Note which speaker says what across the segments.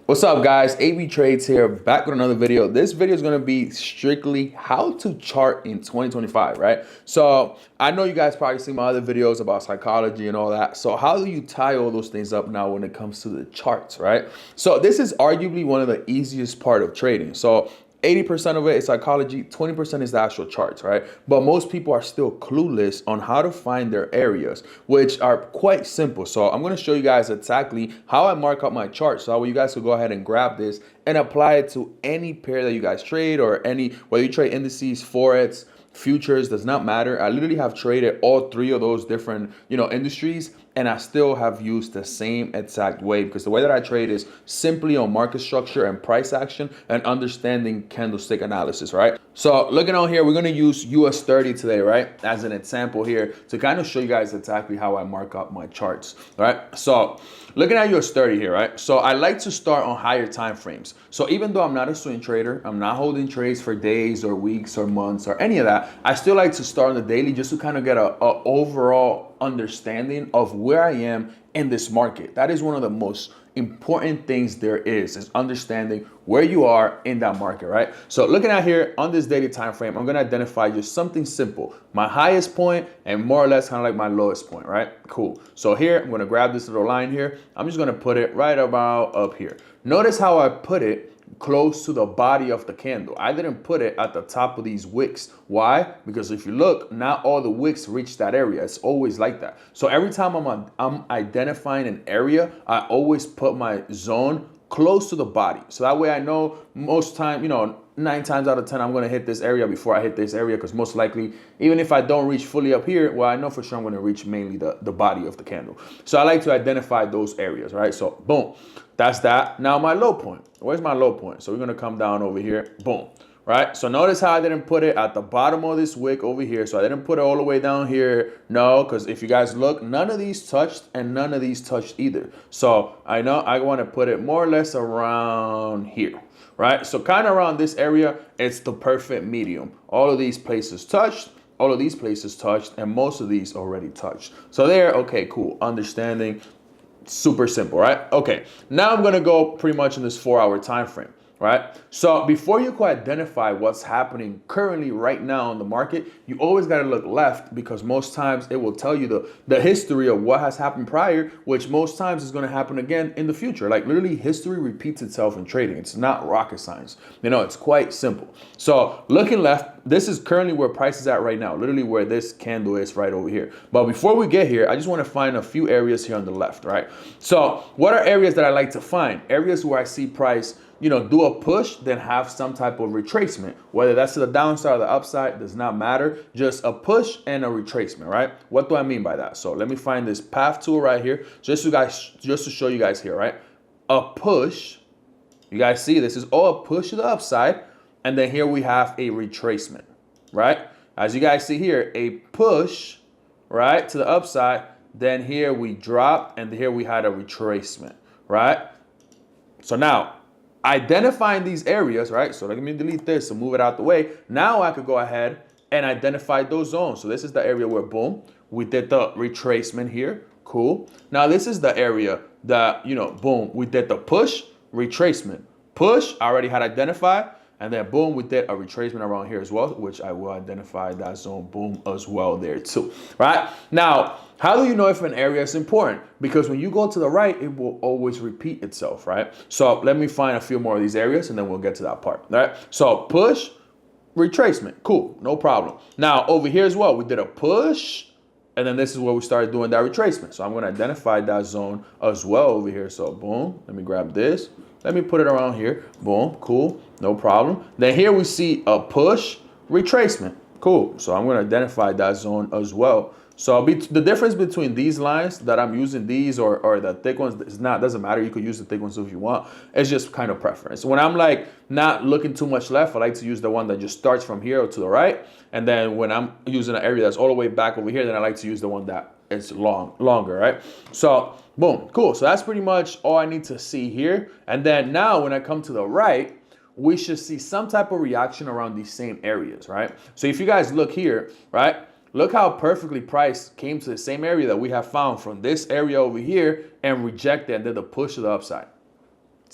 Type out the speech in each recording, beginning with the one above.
Speaker 1: What's up, guys? AB Trades here, back with another video. This video is going to be strictly how to chart in 2025, right? So I know you guys probably seen my other videos about psychology and all that. So how do you tie all those things up now when it comes to the charts, right? So this is arguably one of the easiest part of trading. So 80% of it is psychology, 20% is the actual charts, right? But most people are still clueless on how to find their areas, which are quite simple. So I'm going to show you guys exactly how I mark up my chart. So you guys could go ahead and grab this and apply it to any pair that you guys trade, or whether you trade indices, forex, futures, does not matter. I literally have traded all three of those different, industries, and I still have used the same exact way, because the way that I trade is simply on market structure and price action and understanding candlestick analysis, right? So looking on here, we're going to use US 30 today, right, as an example here to kind of show you guys exactly how I mark up my charts, right? So looking at US 30 here, right? So I like to start on higher time frames. So even though I'm not a swing trader, I'm not holding trades for days or weeks or months or any of that, I still like to start on the daily just to kind of get a overall understanding of where I am in this market. That is one of the most important things there is understanding where you are in that market, right? So looking at here on this daily time frame, I'm going to identify just something simple, my highest point and more or less kind of like my lowest point, right? Cool. So here I'm going to grab this little line here. I'm just going to put it right about up here. Notice how I put it close to the body of the candle. I didn't put it at the top of these wicks. Why? Because if you look, not all the wicks reach that area. It's always like that. So every time I'm identifying an area, I always put my zone close to the body. So that way I know most time, 9 times out of 10, I'm going to hit this area before I hit this area, because most likely, even if I don't reach fully up here, well, I know for sure I'm going to reach mainly the body of the candle. So I like to identify those areas, right? So boom, that's that. Now my low point. Where's my low point? So we're going to come down over here. Boom. Right? So notice how I didn't put it at the bottom of this wick over here. So I didn't put it all the way down here. No, because if you guys look, none of these touched and none of these touched either. So I know I want to put it more or less around here. Right? So kind of around this area, it's the perfect medium. All of these places touched, all of these places touched, and most of these already touched. So there, okay, cool. Understanding, super simple, right? Okay, now I'm gonna go pretty much in this 4-hour time frame. Right? So before you can identify what's happening currently right now in the market, you always got to look left, because most times it will tell you the history of what has happened prior, which most times is going to happen again in the future. Like literally history repeats itself in trading. It's not rocket science. It's quite simple. So looking left, this is currently where price is at right now, literally where this candle is right over here. But before we get here, I just want to find a few areas here on the left, right? So what are areas that I like to find? Areas where I see price do a push, then have some type of retracement, whether that's to the downside or the upside, does not matter. Just a push and a retracement, right? What do I mean by that? So let me find this path tool right here, just to show you guys here, right? A push, you guys see this is all a push to the upside, and then here we have a retracement, right? As you guys see here, a push, right, to the upside, then here we dropped, and here we had a retracement, right? So now, identifying these areas, right? So let me delete this and move it out the way. Now I could go ahead and identify those zones. So this is the area where, boom, we did the retracement here. Cool. Now this is the area that, boom, we did the push, retracement. Push, I already had identified. And then boom, we did a retracement around here as well, which I will identify that zone, boom, as well there too, right? Now, how do you know if an area is important? Because when you go to the right, it will always repeat itself, right? So let me find a few more of these areas and then we'll get to that part, right? So push, retracement, cool, no problem. Now over here as well, we did a push, and then this is where we started doing that retracement. So I'm going to identify that zone as well over here. So boom, let me grab this. Let me put it around here. Boom, cool, no problem. Then here we see a push, retracement. Cool, so I'm going to identify that zone as well. So the difference between these lines that I'm using, these or the thick ones, doesn't matter. You could use the thick ones if you want. It's just kind of preference. When I'm like not looking too much left, I like to use the one that just starts from here to the right. And then when I'm using an area that's all the way back over here, then I like to use the one that is longer, right? So boom, cool. So that's pretty much all I need to see here. And then now when I come to the right, we should see some type of reaction around these same areas, right? So if you guys look here, right? Look how perfectly price came to the same area that we have found from this area over here and rejected and did the push to the upside.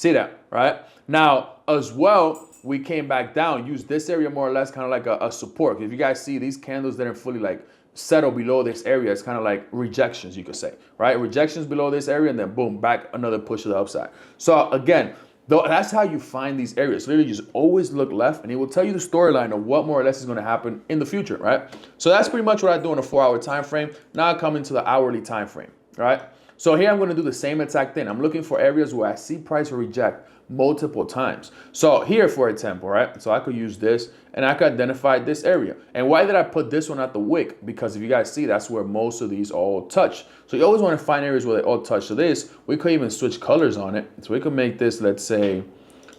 Speaker 1: See that, right? Now, as well, we came back down, used this area more or less kind of like a support. If you guys see, these candles didn't fully like settle below this area. It's kind of like rejections, you could say, right? Rejections below this area, and then boom, back another push to the upside. So again, though, that's how you find these areas. Literally just always look left, and it will tell you the storyline of what more or less is going to happen in the future, right? So that's pretty much what I do on a 4-hour time frame. Now I come into the hourly time frame, right? So here I'm going to do the same exact thing. I'm looking for areas where I see price reject multiple times. So here, for example, right? So I could use this and I could identify this area. And why did I put this one at the wick? Because if you guys see, that's where most of these all touch. So you always want to find areas where they all touch. So this, we could even switch colors on it. So we could make this, let's say,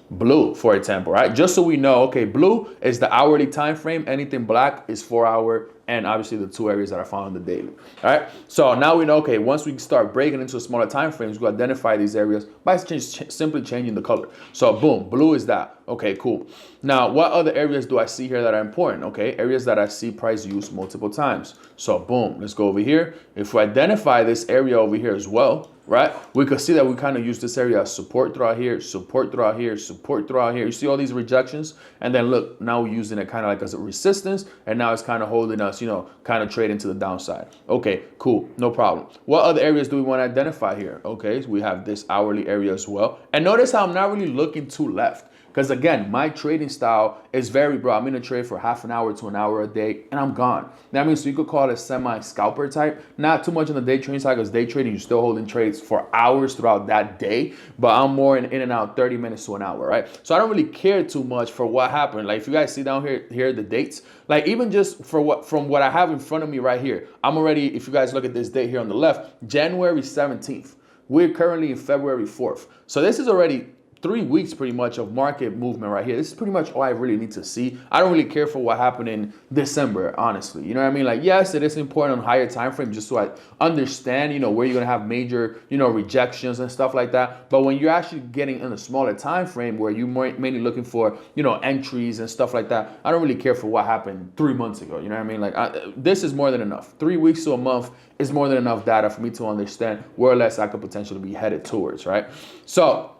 Speaker 1: blue, for example, right? Just so we know, okay, blue is the hourly time frame. Anything black is 4-hour, and obviously the 2 areas that are found in the daily. All right. So now we know, okay, once we start breaking into smaller time frames, we identify these areas by simply changing the color. So boom, blue is that. Okay, cool. Now, what other areas do I see here that are important? Okay, areas that I see price used multiple times. So boom, let's go over here. If we identify this area over here as well, right, we could see that we kind of use this area as support throughout here, support throughout here, support throughout here. You see all these rejections? And then look, now we're using it kind of like as a resistance, and now it's kind of holding us, you know, kind of trading to the downside. Okay, cool, no problem. What other areas do we want to identify here? Okay, so we have this hourly area as well. And notice how I'm not really looking too left. Because again, my trading style is very broad. I'm going to trade for half an hour to an hour a day, and I'm gone. That means, so you could call it a semi-scalper type. Not too much on the day trading side, because day trading, you're still holding trades for hours throughout that day. But I'm more in and out 30 minutes to an hour, right? So I don't really care too much for what happened. Like if you guys see down here the dates, like even just from what I have in front of me right here, I'm already, if you guys look at this date here on the left, January 17th. We're currently in February 4th. So this is already 3 weeks pretty much of market movement right here. This is pretty much all I really need to see. I don't really care for what happened in December, honestly. You know what I mean? Like, yes, it is important on higher time frame just so I understand, you know, where you're gonna have major, you know, rejections and stuff like that. But when you're actually getting in a smaller time frame where you're mainly looking for, you know, entries and stuff like that, I don't really care for what happened 3 months ago. You know what I mean? Like, this is more than enough. 3 weeks to a month is more than enough data for me to understand where less I could potentially be headed towards, right? So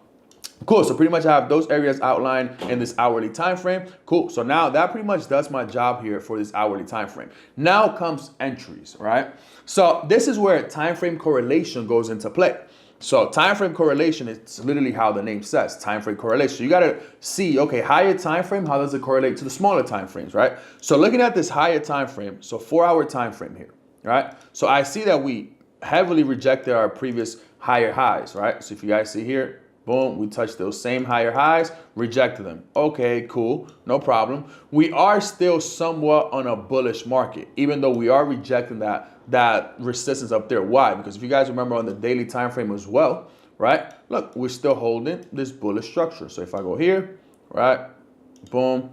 Speaker 1: cool, so pretty much I have those areas outlined in this hourly time frame. Cool, so now that pretty much does my job here for this hourly time frame. Now comes entries, right? So this is where time frame correlation goes into play. So time frame correlation is literally how the name says, time frame correlation. So you gotta see, okay, higher time frame, how does it correlate to the smaller time frames, right? So looking at this higher time frame, so 4-hour time frame here, right? So I see that we heavily rejected our previous higher highs, right? So if you guys see here, boom, we touched those same higher highs, rejected them. Okay, cool, no problem. We are still somewhat on a bullish market, even though we are rejecting that resistance up there. Why? Because if you guys remember on the daily time frame as well, right? Look, we're still holding this bullish structure. So if I go here, right, boom,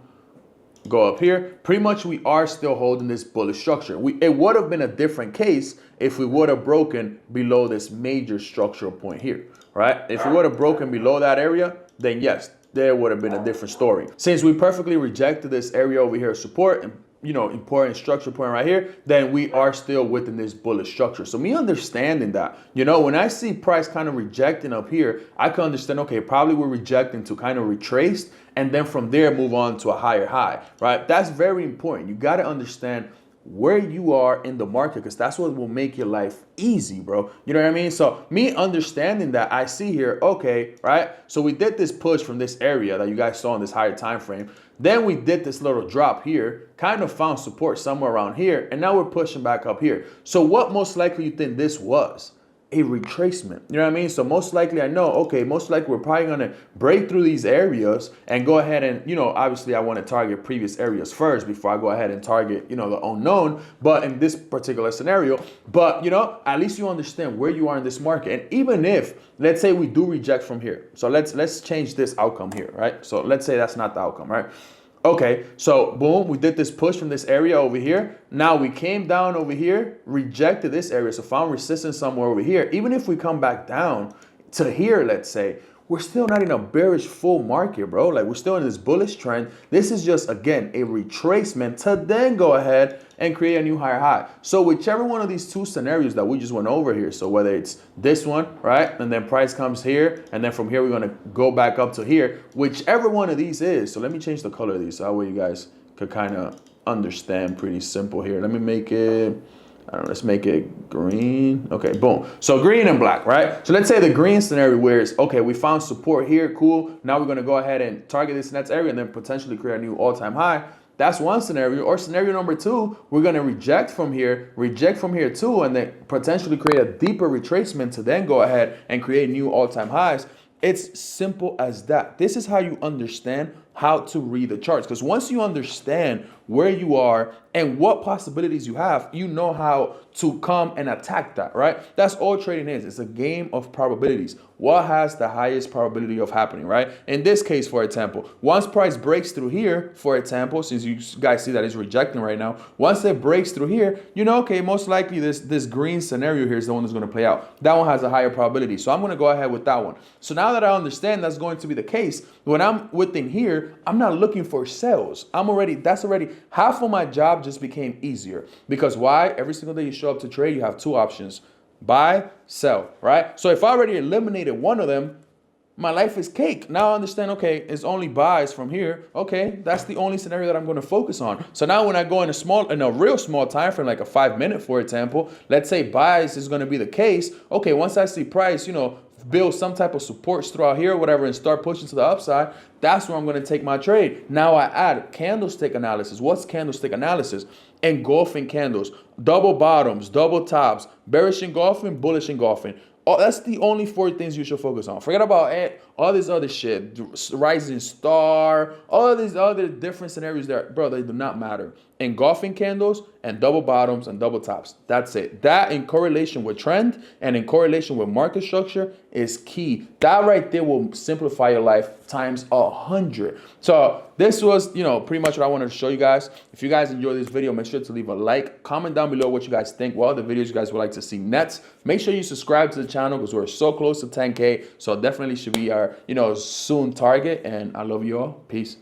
Speaker 1: go up here, pretty much we are still holding this bullish structure. It would have been a different case if we would have broken below this major structural point here, right? If we would have broken below that area, then yes, there would have been a different story. Since we perfectly rejected this area over here, support, and you know, important structure point right here, then we are still within this bullish structure. So me understanding that, you know, when I see price kind of rejecting up here, I can understand, okay, probably we're rejecting to kind of retrace and then from there move on to a higher high, right? That's very important. You got to understand where you are in the market, because that's what will make your life easy, bro. You know what I mean? So me understanding that, I see here, okay, right? So we did this push from this area that you guys saw in this higher time frame. Then we did this little drop here, kind of found support somewhere around here, and now we're pushing back up here. So what most likely you think this was? A retracement. You know what I mean? So most likely I know, okay, most likely we're probably going to break through these areas and go ahead and, you know, obviously I want to target previous areas first before I go ahead and target, you know, the unknown. But in this particular scenario, but, you know, at least you understand where you are in this market. And even if, let's say we do reject from here. So let's change this outcome here, right? So let's say that's not the outcome, right? Okay, so boom, we did this push from this area over here. Now we came down over here, rejected this area, so found resistance somewhere over here. Even if we come back down to here, let's say, we're still not in a bearish full market, bro. Like we're still in this bullish trend. This is just, again, a retracement to then go ahead and create a new higher high. So whichever one of these two scenarios that we just went over here, so whether it's this one, right, and then price comes here, and then from here we're gonna go back up to here, whichever one of these is. So let me change the color of these so that way you guys could kind of understand. Pretty simple here. Let me make it, I don't know, let's make it green. Okay, boom. So green and black, right? So let's say the green scenario where it's, okay, we found support here, cool. Now we're gonna go ahead and target this next area and then potentially create a new all-time high. That's one scenario. Or scenario number two, we're gonna reject from here too, and then potentially create a deeper retracement to then go ahead and create new all-time highs. It's simple as that. This is how you understand how to read the charts. Because once you understand where you are and what possibilities you have, you know how to come and attack that, right? That's all trading is. It's a game of probabilities. What has the highest probability of happening, right? In this case, for example, once price breaks through here, for example, since you guys see that it's rejecting right now, once it breaks through here, you know, okay, most likely this green scenario here is the one that's going to play out. That one has a higher probability. So I'm going to go ahead with that one. So now that I understand that's going to be the case, when I'm within here, I'm not looking for sales. That's already half of my job just became easier. Because why? Every single day you show up to trade, you have two options: buy, sell, right? So if I already eliminated one of them, my life is cake. Now I understand, okay, it's only buys from here. Okay, that's the only scenario that I'm going to focus on. So now when I go in a real small time frame, like a 5 minute, for example, let's say buys is going to be the case. Okay, once I see price, build some type of supports throughout here or whatever and start pushing to the upside, that's where I'm going to take my trade. Now I add candlestick analysis. What's candlestick analysis? Engulfing candles, double bottoms, double tops, bearish engulfing, bullish engulfing. Oh, that's the only four things you should focus on. Forget about all this other shit, rising star, all these other different scenarios there, bro, they do not matter. Engulfing candles and double bottoms and double tops. That's it. That in correlation with trend and in correlation with market structure is key. That right there will simplify your life times 100. So this was, pretty much what I wanted to show you guys. If you guys enjoyed this video, make sure to leave a like, comment down below what you guys think, what other videos you guys would like to see next. Make sure you subscribe to the channel because we're so close to 10K. So definitely should be our, soon target. And I love you all. Peace.